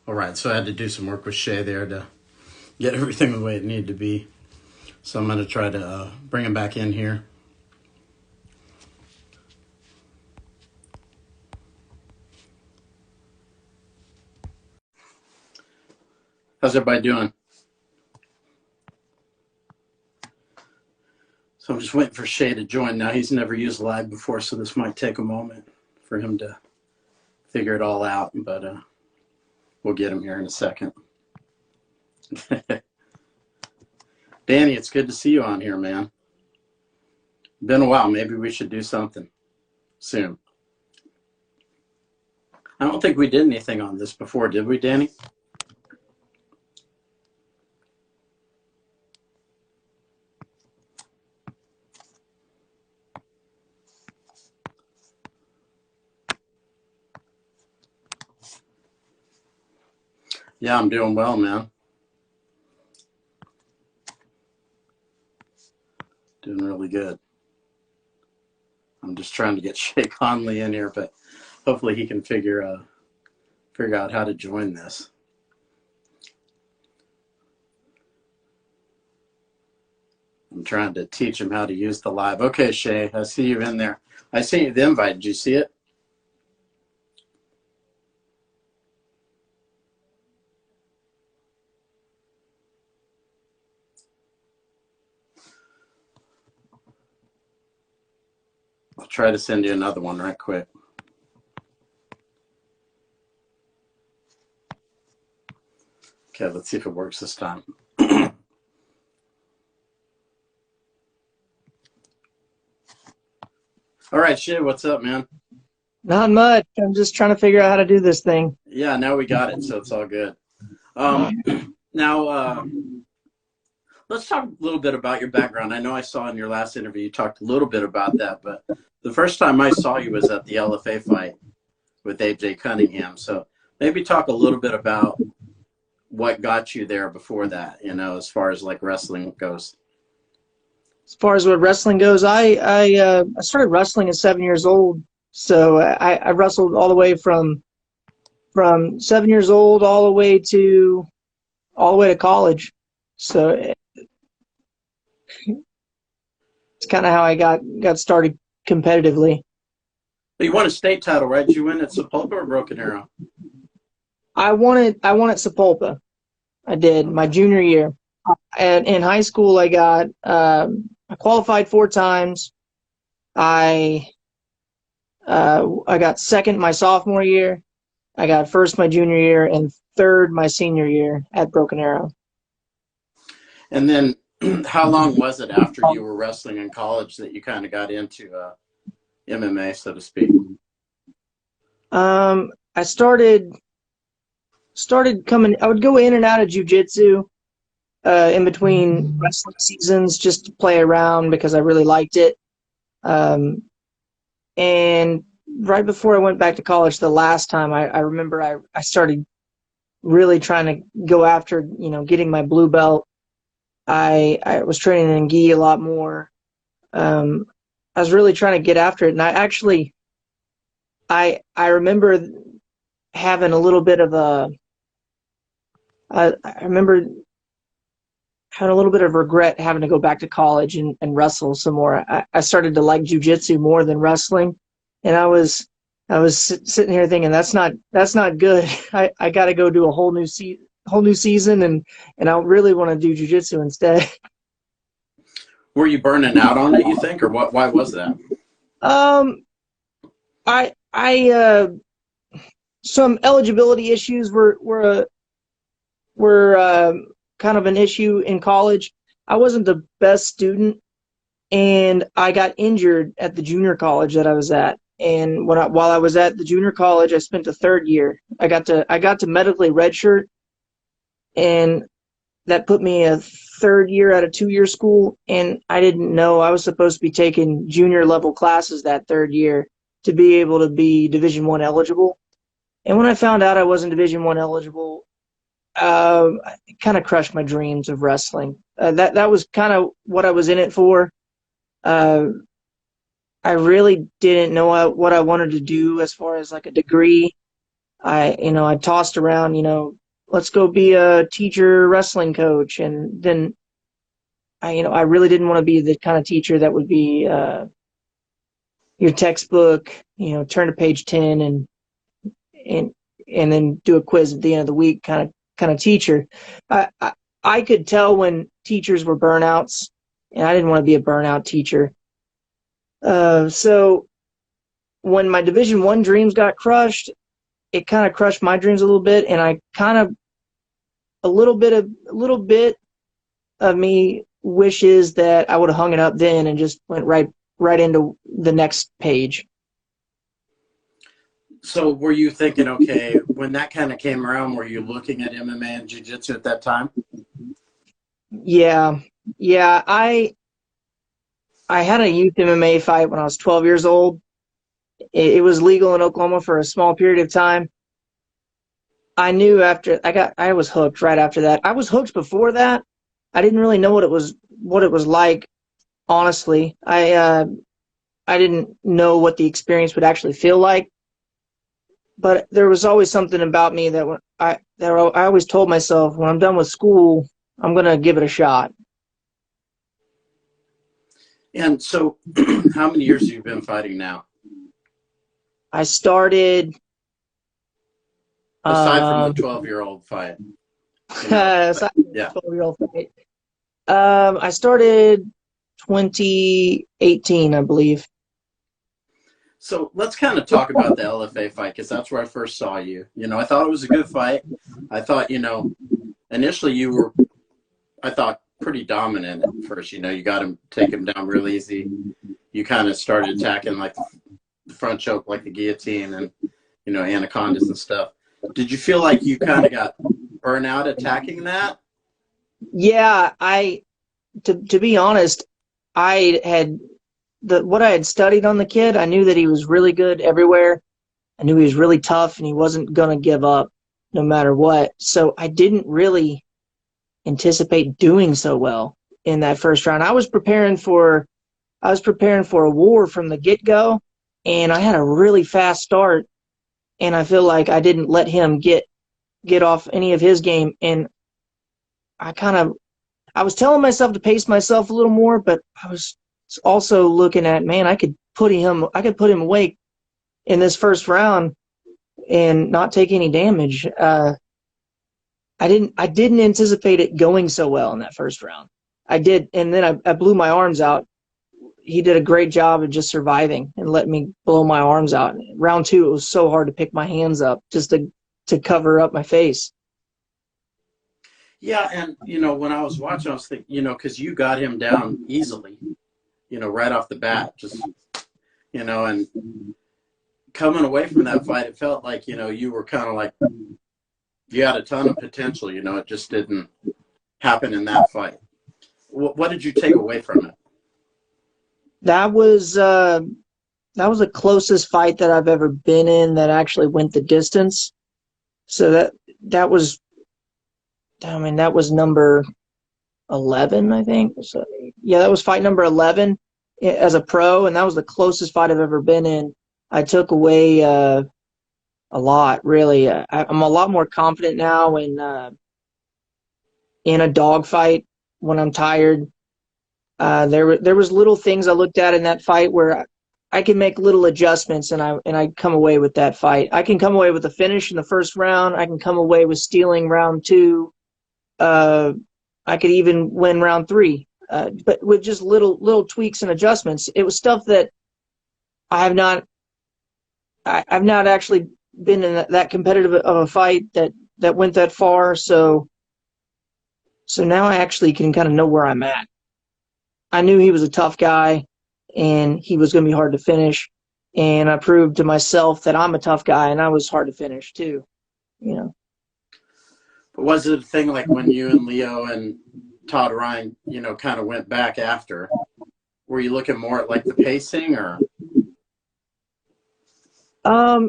All right, so I had to do some work with Shea there to get everything the way it needed to be. So I'm going to try to bring him back in here. How's everybody doing? So I'm just waiting for Shea to join now. He's never used live before, so this might take a moment for him to figure it all out, but we'll get him here in a second. Danny, it's good to see you on here, man. Been a while. Maybe we should do something soon. I don't think we did anything on this before, did we, Danny? Yeah, I'm doing well, man. Doing really good. I'm just trying to get Shea Conley in here, but hopefully he can figure out how to join this. I'm trying to teach him how to use the live. Okay, Shea, I see you in there. I sent you the invite. Did you see it? I'll try to send you another one right quick. Okay, let's see if it works this time. All right, Shea, what's up, man? Not much. I'm just trying to figure out how to do this thing. Yeah, now we got it, so it's all good. Now, let's talk a little bit about your background. I know I saw in your last interview you talked a little bit about that, but the first time I saw you was at the LFA Fight with AJ Cunningham. So maybe talk a little bit about what got you there before that, you know, as far as like wrestling goes. As far as what wrestling goes, I started wrestling at 7 years old. So I wrestled all the way from 7 years old all the way to college. So it's kind of how I got started competitively. You won a state title, right? Did you win at Sepulpa or Broken Arrow? I won at Sepulpa. I did my junior year. And in high school, I qualified 4 times. I got second my sophomore year. I got first my junior year and third my senior year at Broken Arrow. And then how long was it after you were wrestling in college that you kind of got into MMA, so to speak? I started coming. I would go in and out of JiuJitsu in between wrestling seasons just to play around because I really liked it. And right before I went back to college the last time, I remember I started really trying to go after, you know, getting my blue belt. I was training in gi a lot more. I was really trying to get after it, and I remember having a little bit of I remember having a little bit of regret having to go back to college and wrestle some more. I started to like jiu-jitsu more than wrestling, and I was sitting here thinking that's not good. I got to go do a whole new season, and I really want to do jiu-jitsu instead. Were you burning out on it, you think, or what? Why was that? Some eligibility issues were kind of an issue in college. I wasn't the best student, and I got injured at the junior college that I was at. And while I was at the junior college, I spent a third year. I got to medically redshirt, and that put me a third year at a 2-year school. And I didn't know I was supposed to be taking junior level classes that third year to be able to be Division I eligible. And when I found out I wasn't Division I eligible, it kind of crushed my dreams of wrestling. That was kind of what I was in it for. I really didn't know what I wanted to do as far as like a degree. I tossed around, let's go be a teacher wrestling coach. And then I really didn't want to be the kind of teacher that would be, your textbook, turn to page 10 and, and then do a quiz at the end of the week kind of teacher. I could tell when teachers were burnouts, and I didn't want to be a burnout teacher. So when my Division I dreams got crushed, it kind of crushed my dreams a little bit, and I kind of a little bit of me wishes that I would have hung it up then and just went right into the next page. So were you thinking, okay, when that kind of came around, were you looking at MMA and jiu-jitsu at that time? Yeah. I had a youth MMA fight when I was 12 years old. It was legal in Oklahoma for a small period of time. I knew after I was hooked right after that. I was hooked before that. I didn't really know what it was like, honestly. I didn't know what the experience would actually feel like. But there was always something about me that I always told myself, when I'm done with school, I'm going to give it a shot. And so how many years have you been fighting now? I started aside from the 12-year-old fight. aside from yeah. the 12-year-old fight. I started 2018, I believe. So let's kind of talk about the LFA fight, because that's where I first saw you. I thought it was a good fight. I thought, initially you were, I thought, pretty dominant at first. You got him, take him down real easy. You kind of started attacking like the front choke, like the guillotine and, anacondas and stuff. Did you feel like you kind of got burnt out attacking that? Yeah, to be honest, I had what I had studied on the kid. I knew that he was really good everywhere. I knew he was really tough and he wasn't going to give up no matter what. So I didn't really anticipate doing so well in that first round. I was preparing for a war from the get-go, and I had a really fast start, and I feel like I didn't let him get off any of his game. And I was telling myself to pace myself a little more, but I was also looking at, man, I could put him away in this first round and not take any damage. I didn't anticipate it going so well in that first round. I did, and then I blew my arms out. He did a great job of just surviving and letting me blow my arms out. Round 2, it was so hard to pick my hands up just to cover up my face. Yeah, and when I was watching, I was thinking, because you got him down easily, right off the bat, just, and coming away from that fight, it felt like, you were kind of like, you had a ton of potential, it just didn't happen in that fight. What did you take away from it? That was the closest fight that I've ever been in that actually went the distance. So that was number 11, I think. So, yeah, that was fight number 11 as a pro, and that was the closest fight I've ever been in. I took away a lot, really. I'm a lot more confident now in a dogfight when I'm tired. There was little things I looked at in that fight where I can make little adjustments, and I come away with that fight. I can come away with a finish in the first round. I can come away with stealing round 2. I could even win round 3, but with just little tweaks and adjustments. It was stuff that I've not actually been in that competitive of a fight that went that far. So now I actually can kind of know where I'm at. I knew he was a tough guy, and he was going to be hard to finish. And I proved to myself that I'm a tough guy, and I was hard to finish too. But was it a thing like when you and Leo and Todd Ryan, kind of went back after? Were you looking more at like the pacing or?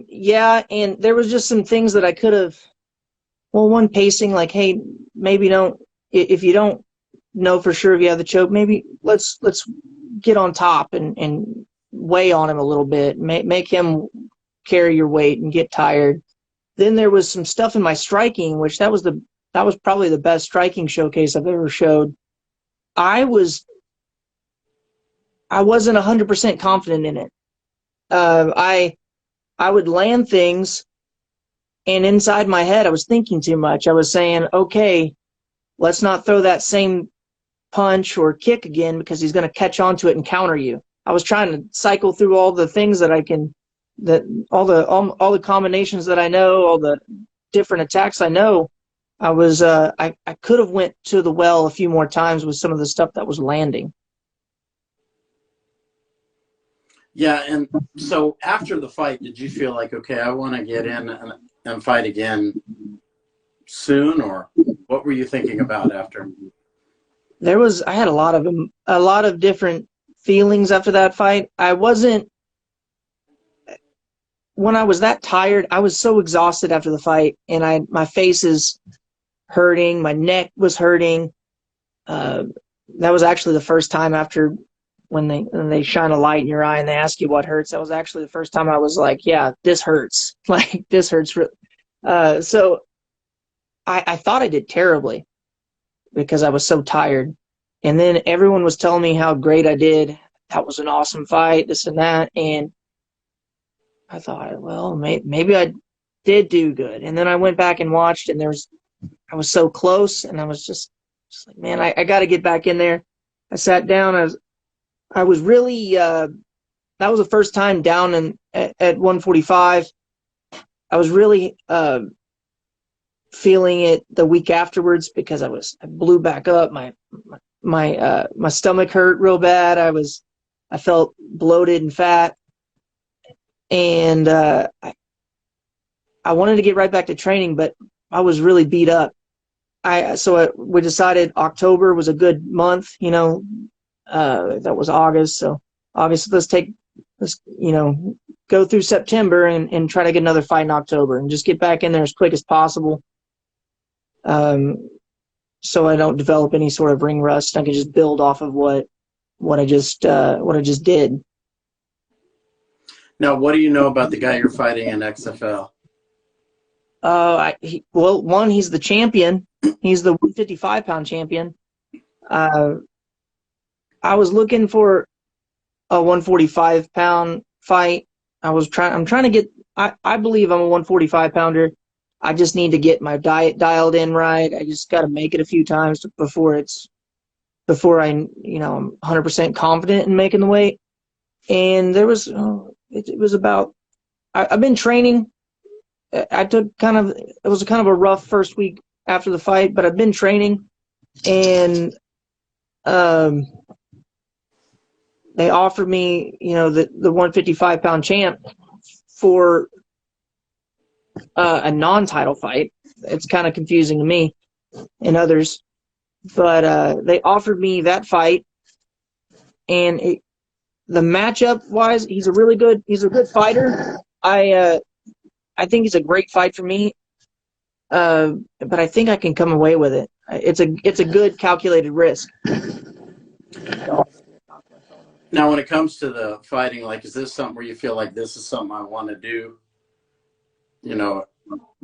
Yeah, and there was just some things that I could have. Well, one, pacing, like, hey, maybe if you don't know for sure if you have the choke, maybe let's get on top and weigh on him a little bit, make him carry your weight and get tired. then there was some stuff in my striking, which that was probably the best striking showcase I've ever showed. I wasn't 100% confident in it. I would land things, and inside my head, I was thinking too much. I was saying, okay, let's not throw that same punch or kick again because he's going to catch onto it and counter you. I was trying to cycle through all the things that I can, all the combinations that I know, all the different attacks I know. I could have went to the well a few more times with some of the stuff that was landing. Yeah, and so after the fight, did you feel like, okay, I want to get in and fight again soon, or what were you thinking about after? I had a lot of different feelings after that fight. When I was that tired, I was so exhausted after the fight, and my face is hurting, my neck was hurting. That was actually the first time after when they shine a light in your eye and they ask you what hurts. That was actually the first time I was like, yeah, this hurts. Like, this hurts. So I thought I did terribly because I was so tired. And then everyone was telling me how great I did. That was an awesome fight, this and that. And I thought, well, maybe I did do good. And then I went back and watched, and I was so close, and I was just like, man, I got to get back in there. I sat down. I was really, that was the first time down at 145. I was really feeling it the week afterwards because I blew back up. My stomach hurt real bad. I felt bloated and fat, and I wanted to get right back to training, but I was really beat up. We decided October was a good month, that was August. So August, let's go through September and try to get another fight in October and just get back in there as quick as possible. So I don't develop any sort of ring rust. I can just build off of what I just did. Now, what do you know about the guy you're fighting in XFL? He's the champion. He's the 155-pound champion. I was looking for a 145-pound fight. I'm trying to get. I believe I'm a 145-pounder. I just need to get my diet dialed in right. I just got to make it a few times before I'm 100% confident in making the weight. And there was it was about. I've been training. It was kind of a rough first week after the fight, but I've been training, and they offered me, the 155-pound champ for a non-title fight. It's kind of confusing to me and others, but they offered me that fight, and the matchup wise, he's a good fighter. I think it's a great fight for me, but I think I can come away with it. It's a good calculated risk. Now, when it comes to the fighting, like, is this something where you feel like this is something I want to do?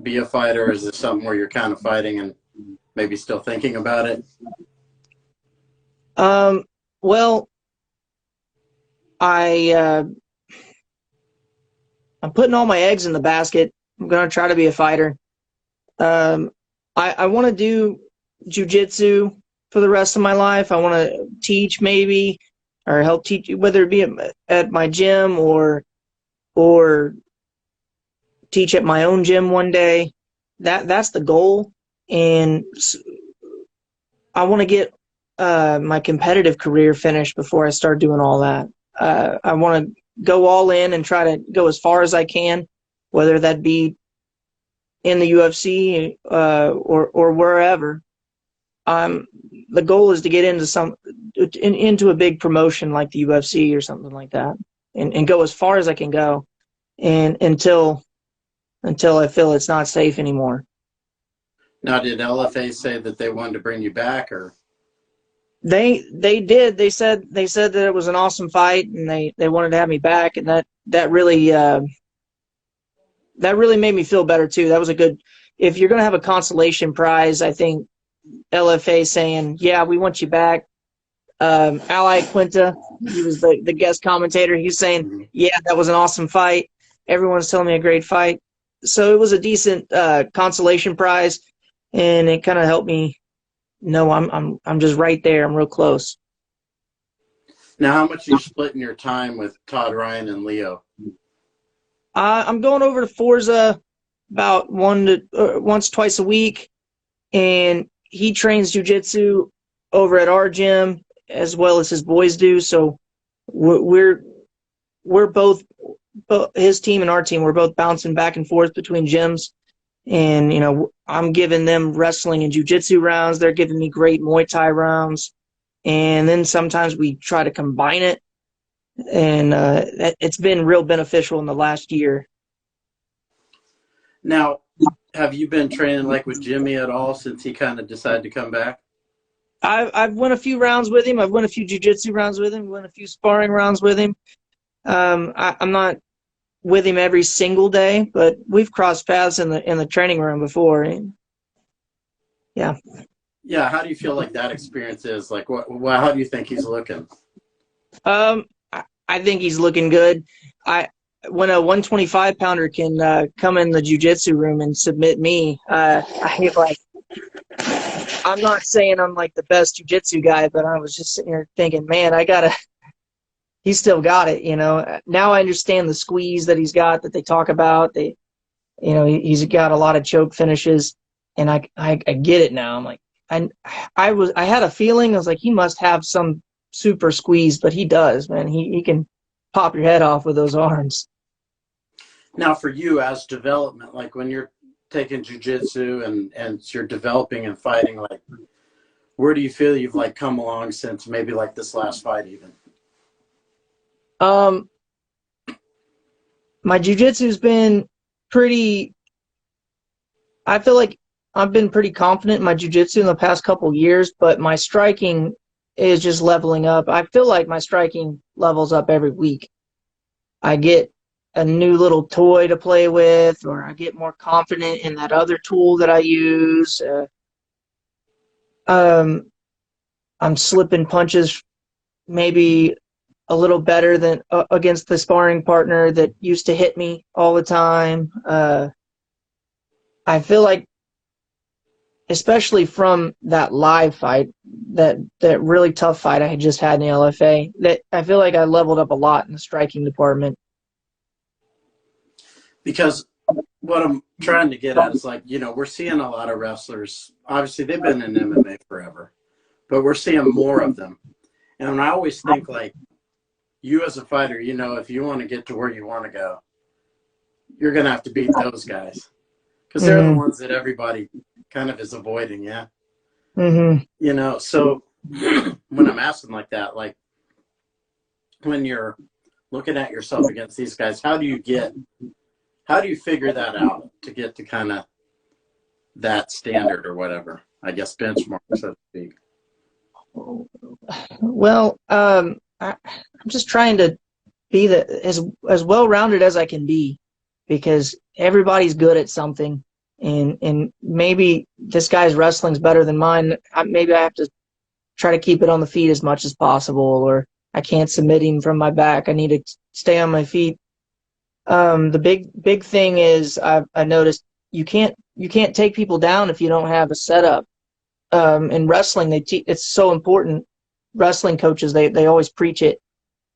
Be a fighter, or is this something where you're kind of fighting and maybe still thinking about it? Well, I'm putting all my eggs in the basket. I'm going to try to be a fighter. I want to do JiuJitsu for the rest of my life. I want to teach maybe, or help teach, whether it be at my gym or teach at my own gym one day. That's the goal. And I want to get my competitive career finished before I start doing all that. I want to go all in and try to go as far as I can, whether that be in the UFC or wherever. The goal is to get into a big promotion like the UFC or something like that, and go as far as I can go, and until I feel it's not safe anymore. Now, did LFA say that they wanted to bring you back, or? They did. They said that it was an awesome fight, and they wanted to have me back, and that really that really made me feel better too. That was a good. If you're gonna have a consolation prize, I think LFA saying, "Yeah, we want you back." Ally Quinta, he was the guest commentator. He's saying, Mm-hmm. "Yeah, that was an awesome fight. Everyone's telling me a great fight." So it was a decent consolation prize, and it kind of helped me know I'm just right there. I'm real close. Now, how much are you splitting your time with Todd Ryan and Leo? I'm going over to Forza about once, twice a week, and he trains jujitsu over at our gym as well as his boys do. So we're both his team and our team. We're both bouncing back and forth between gyms, and I'm giving them wrestling and jujitsu rounds. They're giving me great Muay Thai rounds, and then sometimes we try to combine it. And it's been real beneficial in the last year. Now, have you been training like with Jimmy at all since he kind of decided to come back? I've won a few rounds with him. I've won a few jiu-jitsu rounds with him. Won a few sparring rounds with him. I'm not with him every single day, but we've crossed paths in the training room before. And yeah. Yeah. How do you feel like that experience is? Like, how do you think he's looking? I think he's looking good. When a 125-pounder can come in the jiu-jitsu room and submit me, I'm not saying I'm like the best jiu-jitsu guy, but I was just sitting here thinking, man, he's still got it, Now I understand the squeeze that he's got that they talk about. He's got a lot of choke finishes, and I get it now. I'm like, I had a feeling, I was like, he must have some super squeeze, but he does, man. He can pop your head off with those arms. Now, for you as development, like when you're taking jiu-jitsu and you're developing and fighting, like where do you feel you've like come along since maybe like this last fight even? My jiu-jitsu's been I feel like I've been pretty confident in my jiu-jitsu in the past couple years, but my striking is just leveling up. I feel like my striking levels up every week. I get a new little toy to play with, or I get more confident in that other tool that I use. I'm slipping punches maybe a little better than against the sparring partner that used to hit me all the time. I feel like, especially from that live fight, that really tough fight I had just had in the LFA, that I feel like I leveled up a lot in the striking department. Because what I'm trying to get at is like, we're seeing a lot of wrestlers. Obviously, they've been in MMA forever, but we're seeing more of them. And I always think like you as a fighter, if you want to get to where you want to go, you're going to have to beat those guys because they're the ones that everybody kind of is avoiding. Yeah. Mm-hmm. So when I'm asking like that, like when you're looking at yourself against these guys, how do you figure that out to get to kind of that standard or whatever, I guess, benchmark, so to speak? Well, I'm just trying to be as well-rounded as I can be, because everybody's good at something, and maybe this guy's wrestling's better than mine. Maybe I have to try to keep it on the feet as much as possible, or I can't submit him from my back. I need to stay on my feet. The big thing is I noticed you can't take people down if you don't have a setup. In wrestling, it's so important. Wrestling coaches, they always preach it.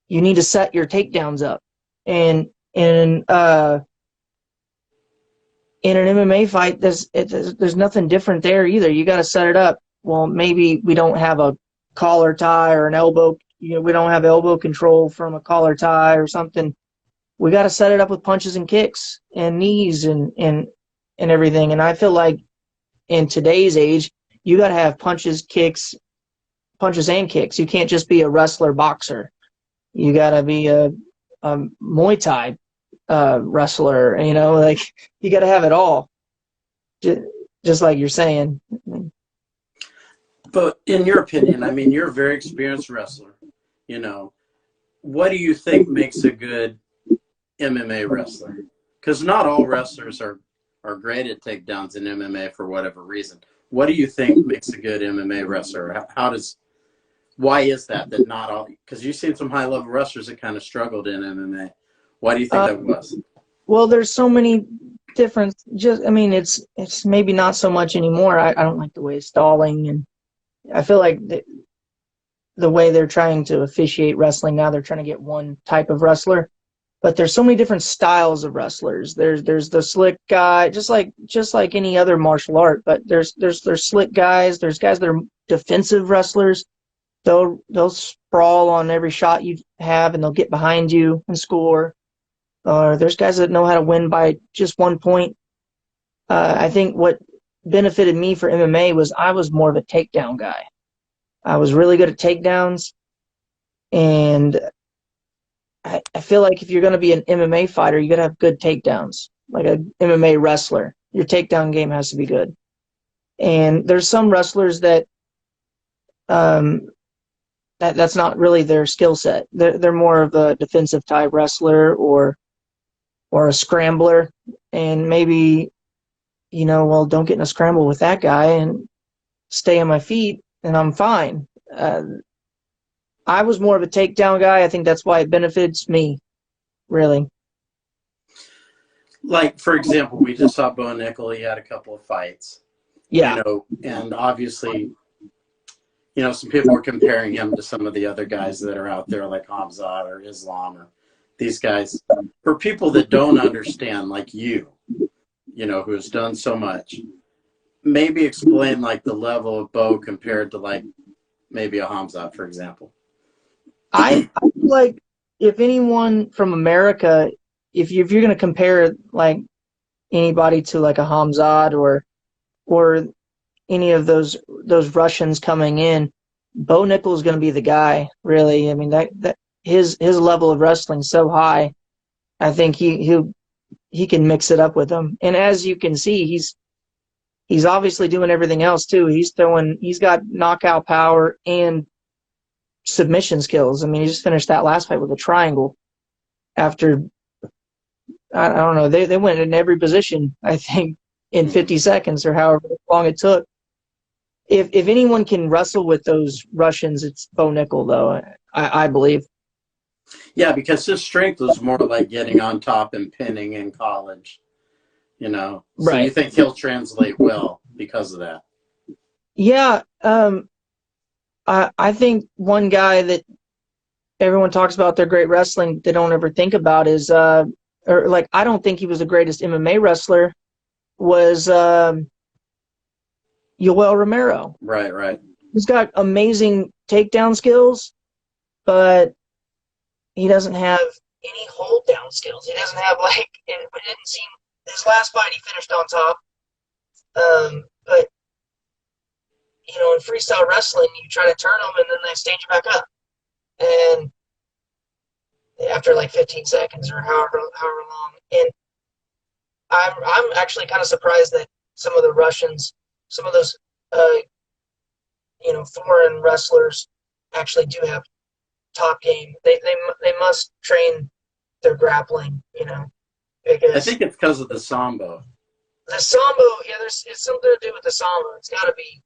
You need to set your takedowns up, and in an MMA fight, there's nothing different there either. You got to set it up. Well, maybe we don't have a collar tie or an elbow. We don't have elbow control from a collar tie or something. We got to set it up with punches and kicks and knees and everything. And I feel like in today's age, you got to have punches and kicks. You can't just be a wrestler boxer. You got to be a Muay Thai wrestler. Like you got to have it all, just like you're saying. But in your opinion, I mean, you're a very experienced wrestler. What do you think makes a good MMA wrestler? because not all wrestlers are great at takedowns in MMA for whatever reason. What do you think makes a good MMA wrestler? Why is that not all? Because you've seen some high level wrestlers that kind of struggled in MMA. Why do you think that was? Well, there's so many different. I mean, it's maybe not so much anymore. I don't like the way it's stalling, and I feel like the way they're trying to officiate wrestling now, they're trying to get one type of wrestler. But there's so many different styles of wrestlers. There's the slick guy, just like any other martial art. But there's slick guys. There's guys that are defensive wrestlers. They'll sprawl on every shot you have, and they'll get behind you and score. Or there's guys that know how to win by just 1 point. I think what benefited me for MMA was I was more of a takedown guy. I was really good at takedowns, and I feel like if you're going to be an MMA fighter, you got to have good takedowns. Like an MMA wrestler, your takedown game has to be good. And there's some wrestlers that that's not really their skill set. They're more of a defensive type wrestler or a scrambler, and maybe well, don't get in a scramble with that guy and stay on my feet, and I'm fine. I was more of a takedown guy. I think that's why it benefits me, really. Like, for example, we just saw Bo Nickel. He had a couple of fights. Yeah. And obviously, some people are comparing him to some of the other guys that are out there, like Hamzat or Islam or these guys. For people that don't understand, like you, who's done so much, maybe explain, like, the level of Bo compared to, like, maybe a Hamzat, for example. I feel like if anyone from America, if you're going to compare like anybody to like a Hamzat or any of those Russians coming in, Bo Nickel is going to be the guy. Really, I mean that his level of wrestling is so high. I think he can mix it up with them, and as you can see, he's obviously doing everything else too. He's got knockout power and submission skills. I mean, he just finished that last fight with a triangle after, I don't know, they went in every position, I think, in 50 seconds or however long it took. If anyone can wrestle with those Russians, it's Bo Nickel, though, I believe. Yeah, because his strength was more like getting on top and pinning in college, So Right. You think he'll translate well because of that? Yeah. I think one guy that everyone talks about their great wrestling they don't ever think about is I don't think he was the greatest MMA wrestler, was Yoel Romero. Right. He's got amazing takedown skills, but he doesn't have any hold down skills. He doesn't have it didn't seem his last fight he finished on top. But in freestyle wrestling, you try to turn them and then they stand you back up. And after like 15 seconds or however long. And I'm actually kind of surprised that some of the Russians, some of those foreign wrestlers actually do have top game. They must train their grappling, because I think it's because of the Samba. The Samba, yeah, it's something to do with the Samba. It's got to be.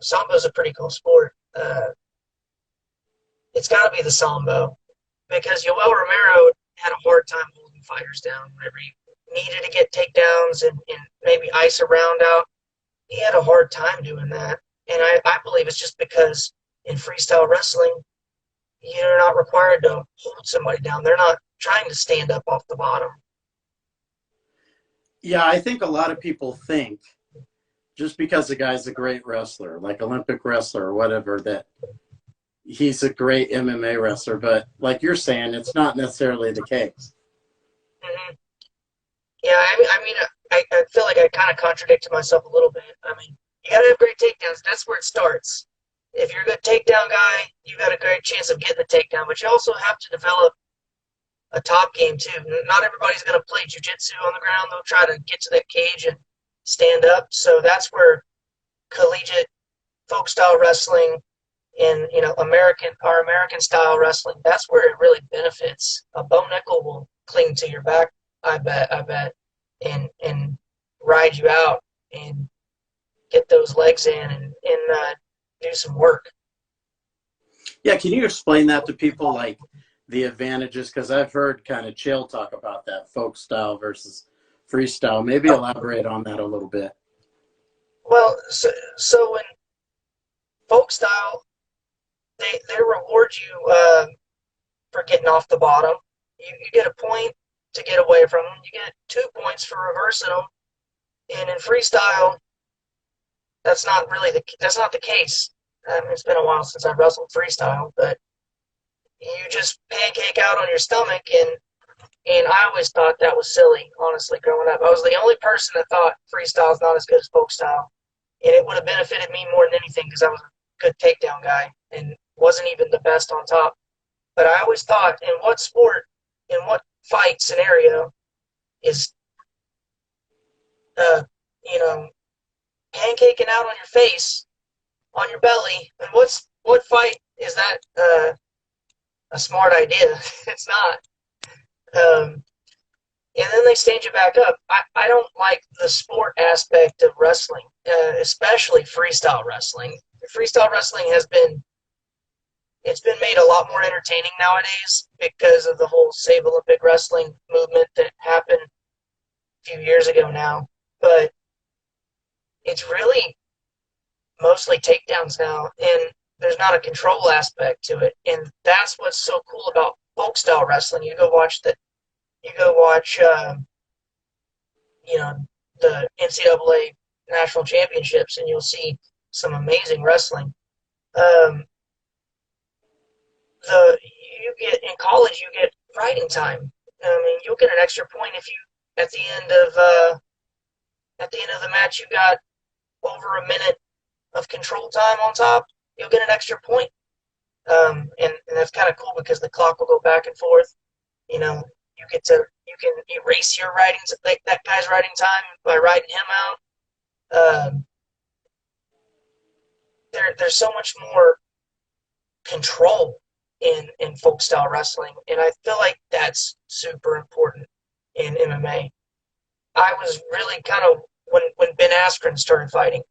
Sambo's a pretty cool sport. It's got to be the Samba, because Yoel Romero had a hard time holding fighters down whenever he needed to get takedowns and maybe ice a round out. He had a hard time doing that. And I believe it's just because in freestyle wrestling, you're not required to hold somebody down. They're not trying to stand up off the bottom. Yeah, I think a lot of people think just because the guy's a great wrestler, like Olympic wrestler or whatever, that he's a great MMA wrestler. But like you're saying, it's not necessarily the case. Mm-hmm. Yeah, I feel like I kind of contradicted myself a little bit. I mean, you got to have great takedowns. That's where it starts. If you're a good takedown guy, you got a great chance of getting the takedown. But you also have to develop a top game, too. Not everybody's going to play jiu-jitsu on the ground. They'll try to get to that cage and stand up. So that's where collegiate folk-style wrestling and, American style wrestling, that's where it really benefits. A Bo Nickel will cling to your back I bet, and ride you out and get those legs in and do some work. Yeah, can you explain that to people, like the advantages? Because I've heard kind of chill talk about that folk style versus freestyle. Maybe elaborate on that a little bit. Well, so in folk style, they reward you for getting off the bottom. You get a point to get away from them. You get 2 points for reversing them. And in freestyle, that's not the case. It's been a while since I wrestled freestyle, but you just pancake out on your stomach, and I always thought that was silly. Honestly, growing up, I was the only person that thought freestyle is not as good as folk style, and it would have benefited me more than anything because I was a good takedown guy and wasn't even the best on top. But I always thought, in what sport, in what fight scenario is uh, you know, pancaking out on your face, on your belly, and what fight is that a smart idea? It's not. And then they stand you back up. I don't like the sport aspect of wrestling, especially freestyle wrestling. Freestyle wrestling it's been made a lot more entertaining nowadays because of the whole Save Olympic Wrestling movement that happened a few years ago now. But it's really mostly takedowns now, and there's not a control aspect to it. And that's what's so cool about folk style wrestling. You go watch, the NCAA national championships, and you'll see some amazing wrestling. Um, you get in college, you get fighting time. I mean, you'll get an extra point if you at the end of the match you got over a minute of control time on top. You'll get an extra point, and that's kind of cool because the clock will go back and forth. You know, you can erase your writing, like that guy's writing time by writing him out. There's so much more control in folk style wrestling, and I feel like that's super important in MMA. I was really kind of when Ben Askren started fighting,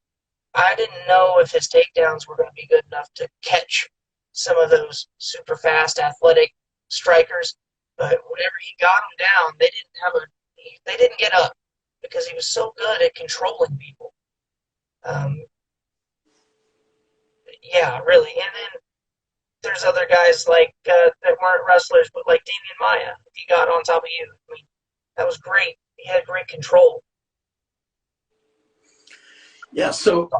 I didn't know if his takedowns were going to be good enough to catch some of those super fast athletic strikers. But whenever he got them down, they didn't get up because he was so good at controlling people. Um, yeah, really. And then there's other guys like that weren't wrestlers, but like Damian Maya. If he got on top of you, I mean, that was great. He had great control. Yeah, so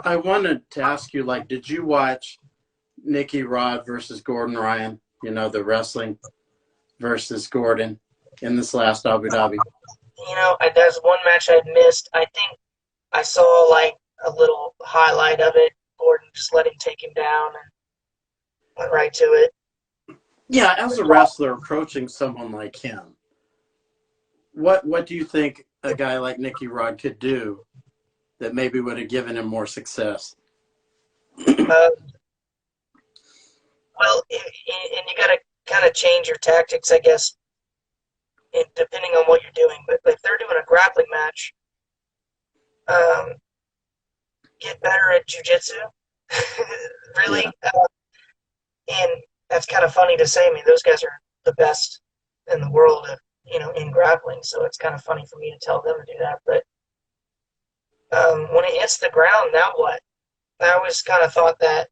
I wanted to ask you, like, did you watch Nicky Rod versus Gordon Ryan? You know, the wrestling versus Gordon in this last Abu Dhabi. That's one match I missed. I think I saw like a little highlight of it. Gordon just let him take him down and went right to it. Yeah, as a wrestler approaching someone like him, what do you think a guy like Nicky Rod could do that maybe would have given him more success? Uh, and you got to kind of change your tactics, I guess, depending on what you're doing. But if they're doing a grappling match, um, get better at jiu-jitsu. Really. Yeah. And that's kind of funny to say. I mean, those guys are the best in the world in grappling. So it's kind of funny for me to tell them to do that. But when it hits the ground, now what? I always kind of thought that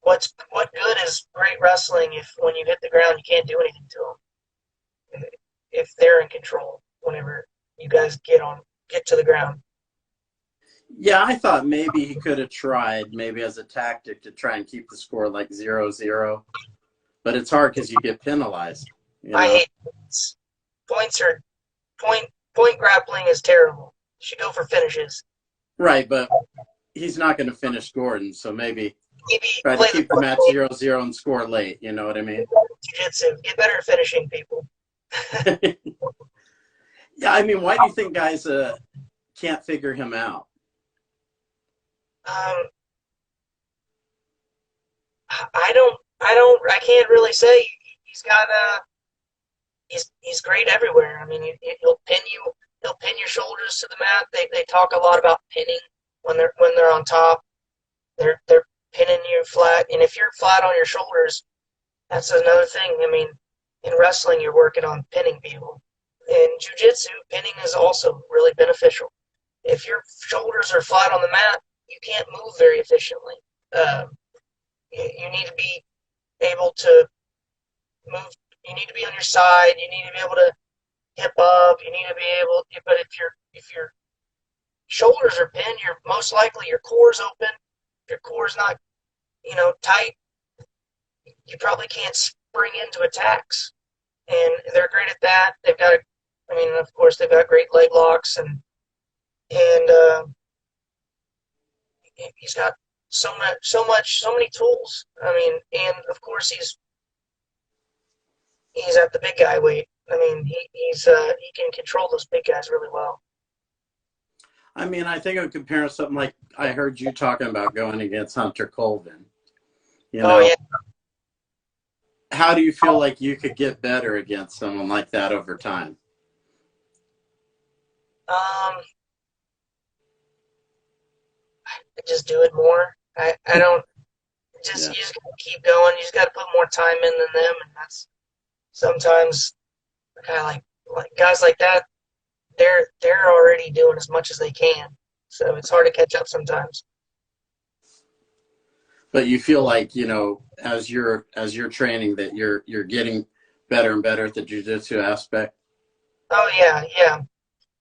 what good is great wrestling if when you hit the ground you can't do anything to them if they're in control whenever you guys get to the ground. Yeah, I thought maybe he could have tried, maybe as a tactic, to try and keep the score like 0-0. But it's hard because you get penalized. I hate points. Point grappling is terrible. You should go for finishes. Right, but he's not going to finish Gordon, so maybe try to play keep the match 0-0 and score late. You know what I mean? Jiu-jitsu. Get better at finishing people. Yeah, I mean, why do you think guys can't figure him out? I can't really say. He's got he's great everywhere. I mean, he'll pin you. He'll pin your shoulders to the mat. They talk a lot about pinning when they're on top. They're pinning you flat, and if you're flat on your shoulders, that's another thing. I mean, in wrestling, you're working on pinning people. In jiu-jitsu, pinning is also really beneficial. If your shoulders are flat on the mat, you can't move very efficiently. You need to be able to move. You need to be on your side. You need to be able to hip up. You need to be able. But if your shoulders are pinned, you're most likely your core's open. If your core's not, tight, you probably can't spring into attacks. And they're great at that. They've got, of course, they've got great leg locks, and he's got so many tools. I mean, and of course he's at the big guy weight. I mean, he can control those big guys really well. I mean, I think I'm comparing something like I heard you talking about going against Hunter Colvin. Oh yeah. How do you feel like you could get better against someone like that over time? Just do it more. I don't just You just gotta keep going. You just gotta put more time in than them, and that's sometimes kind of like guys like that. They're already doing as much as they can, so it's hard to catch up sometimes. But you feel like, as you're training, that you're getting better and better at the jiu-jitsu aspect? Oh yeah.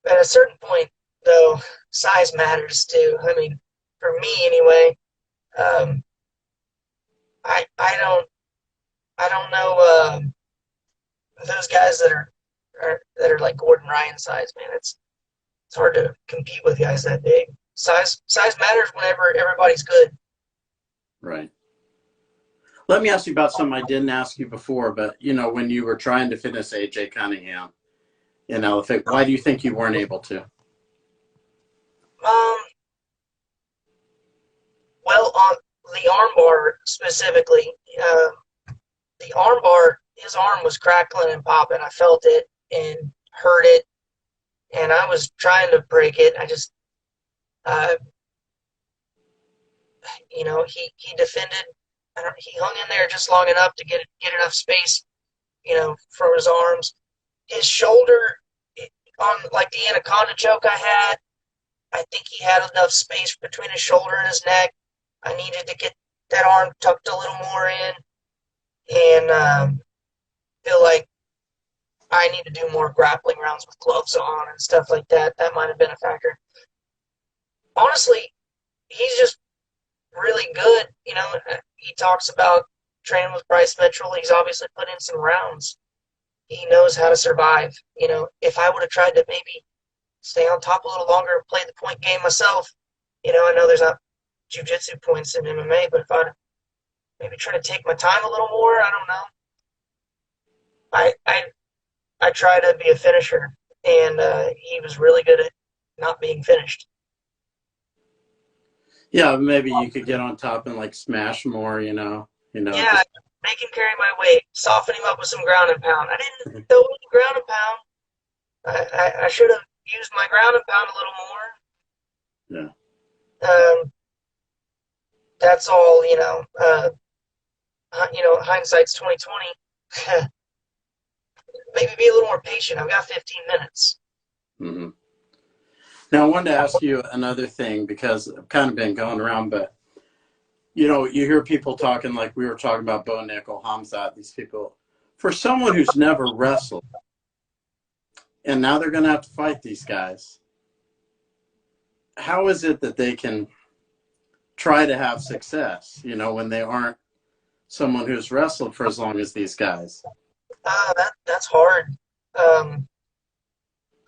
At a certain point, though, size matters too. I mean, for me anyway, I don't know those guys that are like Gordon Ryan size, man. It's hard to compete with guys that big. Size matters whenever everybody's good. Right. Let me ask you about something I didn't ask you before, but when you were trying to finish AJ Cunningham in LFA, why do you think you weren't able to? Well, on the armbar specifically, the armbar, his arm was crackling and popping. I felt it and heard it, and I was trying to break it. I just, he defended. He hung in there just long enough to get enough space, for his arms. His shoulder, on like the anaconda choke I had, I think he had enough space between his shoulder and his neck. I needed to get that arm tucked a little more in, and feel like I need to do more grappling rounds with gloves on and stuff like that. That might have been a factor. Honestly, he's just really good. He talks about training with Bryce Mitchell. He's obviously put in some rounds. He knows how to survive. If I would have tried to maybe stay on top a little longer and play the point game myself, I know there's not jiu-jitsu points in MMA, but if I'd maybe try to take my time a little more, I don't know. I try to be a finisher, and he was really good at not being finished. Yeah, maybe you could get on top and smash more, Yeah, make him carry my weight, soften him up with some ground and pound. I didn't throw any ground and pound. I should have used my ground and pound a little more. Yeah. That's all, hindsight's 20/20. Maybe be a little more patient. I've got 15 minutes. Mm-hmm. Now, I wanted to ask you another thing, because I've kind of been going around, but, you hear people talking like we were talking about Bo Nickel, Hamzat, these people. For someone who's never wrestled, and now they're going to have to fight these guys, how is it that they can try to have success, when they aren't someone who's wrestled for as long as these guys? That's hard. I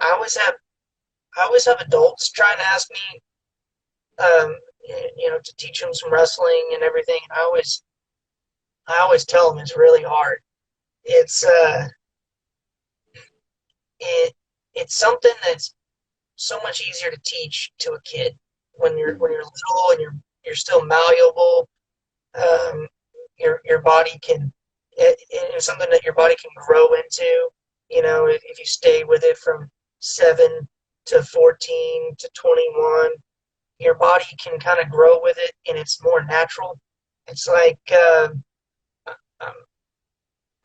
always have adults trying to ask me, to teach them some wrestling and everything. And I always tell them it's really hard. It's something that's so much easier to teach to a kid when you're little and you're still malleable. Your body can, it's something that your body can grow into. if you stay with it from 7 to 14 to 21, your body can kind of grow with it, and it's more natural. It's like I'm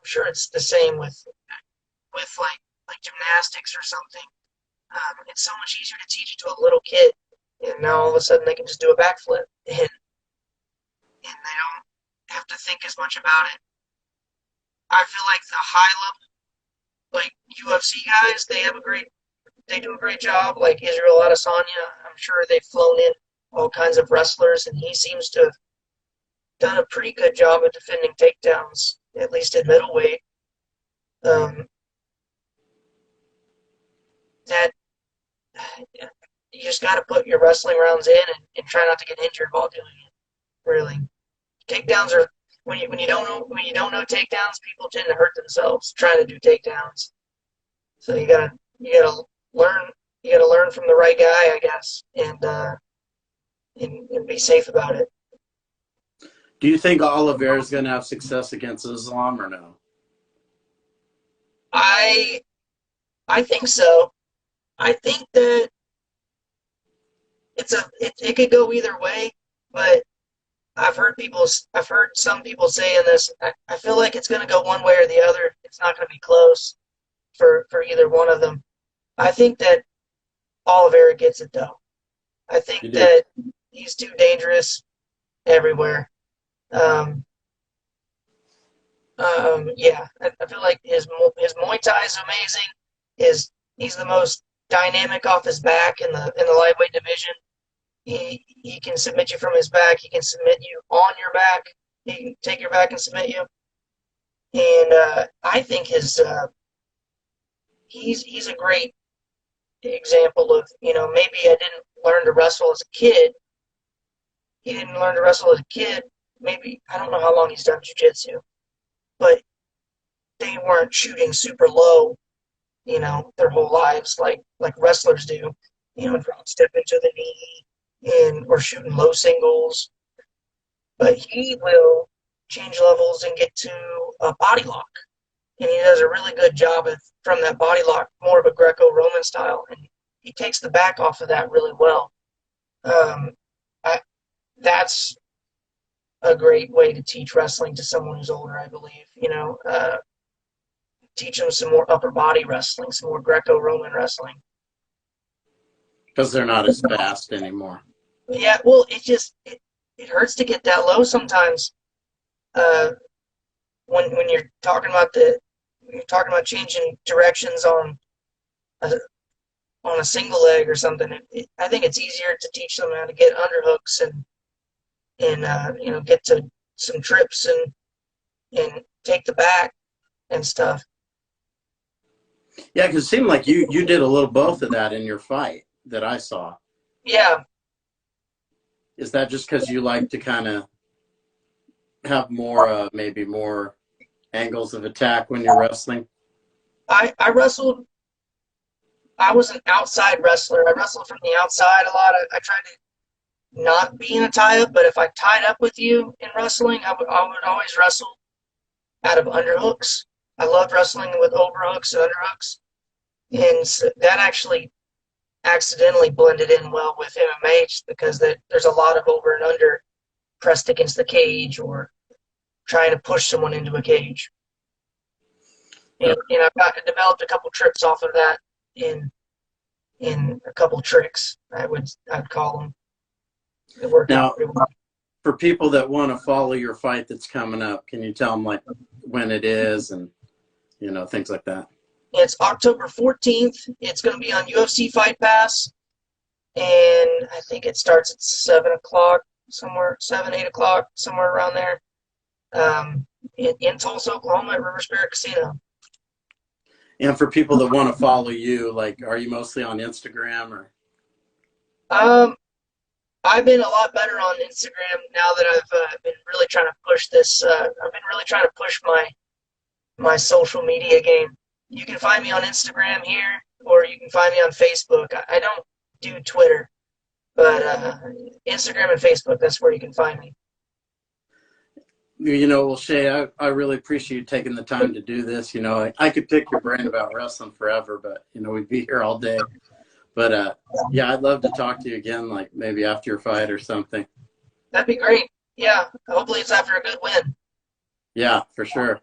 sure it's the same with like gymnastics or something. It's so much easier to teach it to a little kid, and now all of a sudden they can just do a backflip, and they don't have to think as much about it. I feel like the high level, like UFC guys, they do a great job. Like Israel Adesanya, I'm sure they've flown in all kinds of wrestlers, and he seems to have done a pretty good job of defending takedowns, at least at middleweight. Um, that you just got to put your wrestling rounds in and try not to get injured while doing it. Really, takedowns are when you don't know takedowns, people tend to hurt themselves trying to do takedowns. So you gotta learn from the right guy, I guess, and be safe about it. Do you think Oliveira is going to have success against Islam or no? I I think so. I think that it could go either way, but I've heard some people saying this. I feel like it's going to go one way or the other. It's not going to be close for either one of them. I think that Oliveira gets it though. I think You do. that he's too dangerous everywhere. Um, yeah, I feel like his Muay Thai is amazing. He's the most dynamic off his back in the lightweight division. He can submit you from his back. He can submit you on your back. He can take your back and submit you. And I think he's a great example of, maybe I didn't learn to wrestle as a kid. He didn't learn to wrestle as a kid. Maybe I don't know how long he's done jiu-jitsu, but they weren't shooting super low, their whole lives like wrestlers do. Drop step into the knee and or shooting low singles. But he will change levels and get to a body lock. And he does a really good job from that body lock, more of a Greco-Roman style. And he takes the back off of that really well. Um, I, that's a great way to teach wrestling to someone who's older, I believe. Teach them some more upper body wrestling, some more Greco-Roman wrestling. Because they're not as fast anymore. Yeah, well, it hurts to get that low sometimes. Uh, when you're talking about changing directions on a single leg or something, I think it's easier to teach them how to get underhooks and get to some trips and take the back and stuff. Yeah, because it seemed like you did a little both of that in your fight that I saw. Yeah. Is that just because you like to kind of have more, maybe more angles of attack when you're wrestling? I wrestled. I was an outside wrestler. I wrestled from the outside a lot. I tried to not be in a tie-up, but if I tied up with you in wrestling, I would always wrestle out of underhooks. I loved wrestling with overhooks and underhooks, and so that actually accidentally blended in well with MMA just because there's a lot of over and under pressed against the cage or trying to push someone into a cage. And I've developed a couple tricks off of that in a couple tricks, I'd call them. It worked out pretty well. For people that want to follow your fight that's coming up, can you tell them like when it is and things like that? It's October 14th. It's going to be on UFC Fight Pass, and I think it starts at 7 o'clock somewhere, 8 o'clock, somewhere around there, in Tulsa, Oklahoma at River Spirit Casino. And for people that want to follow you, like, are you mostly on Instagram or? I've been a lot better on Instagram now that I've been really trying to push this. I've been really trying to push my social media game. You can find me on Instagram here, or you can find me on Facebook. I don't do Twitter, but Instagram and Facebook, that's where you can find me. Well, Shea, I really appreciate you taking the time to do this. I could pick your brain about wrestling forever, but, we'd be here all day. But, yeah, I'd love to talk to you again, like maybe after your fight or something. That'd be great. Yeah, hopefully it's after a good win. Yeah, for sure.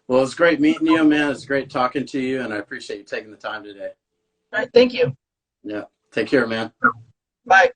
Well, it's great meeting you, man. It's great talking to you, and I appreciate you taking the time today. All right, thank you. Yeah. Take care, man. Bye.